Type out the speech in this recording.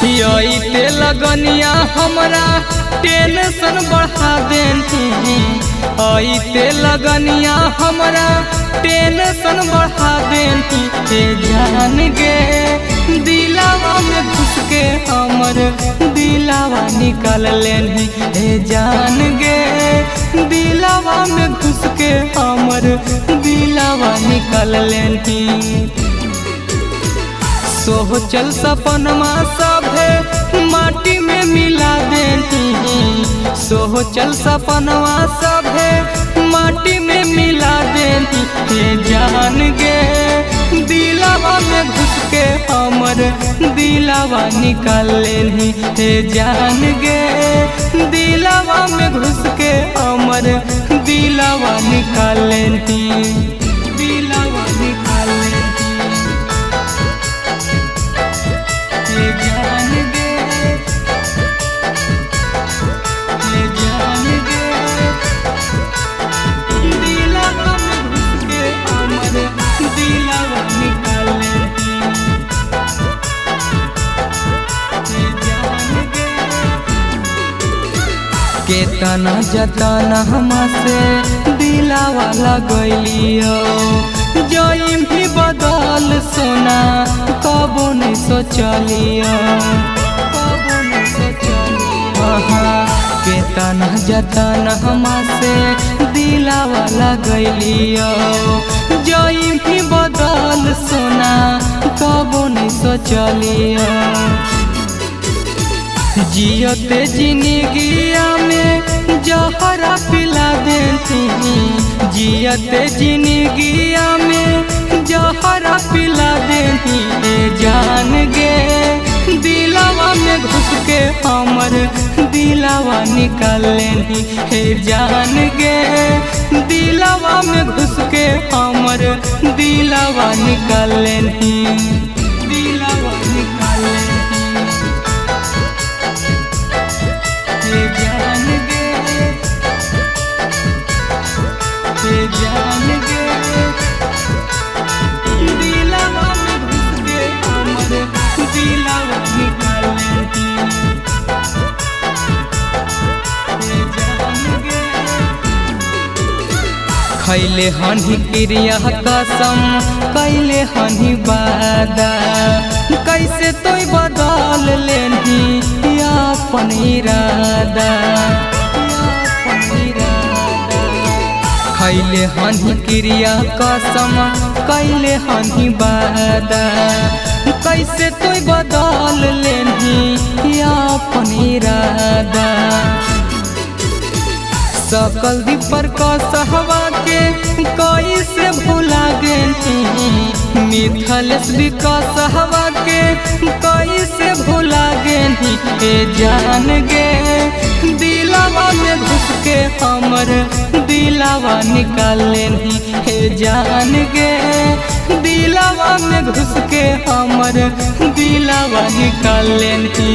ते लगनिया हमरा टेंशन बढ़ा देनी। ते लगनिया हमरा टेंशन बढ़ा देनी। जान गे दिलावा में घुस के हमर दिलावा निकाल लेनी। जान गे दिलावा में घुस के हमर दिलावा निकाल लेनी। सोचल सपनमा सभे माटी में मिला देनी। सोचल सपनमा सभे माटी में मिला देनी। जान गे दिलावा में घुस के हमर दिलावा निकाल लेनी। जान गे दिलावा में घुस के हमर दिलावा निकाल लेनी। दिलावा निकाल लेनी। जान गे जान गे दिलावा में घुस के हमर दिलावा निकाल लेनी। जान गे केतना जतना हमसे दिलावा लगलियो। जइम भी बदल सोना कबो नहीं सोचलियो। कबो नहीं सोचलियो। केतना जतना हमसे दिलावा लगलियो। जइम भी बदल सोना कबो नहीं सोचलियो। जियते जिंदगिया में जहरा पिला देती। जियते जिंदगिया में जहरा पिला देती। जान गे दिलावा में घुस के हमर दिलावा निकाल लेनी। जान गे दिलावा में घुस के हमर दिलावा निकाल लेनी। दिलावा निकाल लेनी। जान गे जान गे दिलावा में घुस के हमर दिलावा निकाल लेनी। जान गे खैले हनी क्रिया कसम कैले हनी वादा। कैसे तोय बदल लेनी अपन इरादा। खैले हनी क्रिया कसम कैले हनी वादा। कैसे तोय बदल लेनी अपन इरादा। सकल दीपर का सहवा के कैसे भुला गेनी। मिथलेश विकास हवा के कैसे भुला गेनी। जान गे दिलावा में घुस के हमर दिलावा निकाल लेनी। जान गे दिलावा में घुस के हमर दिलावा निकाल लेनी।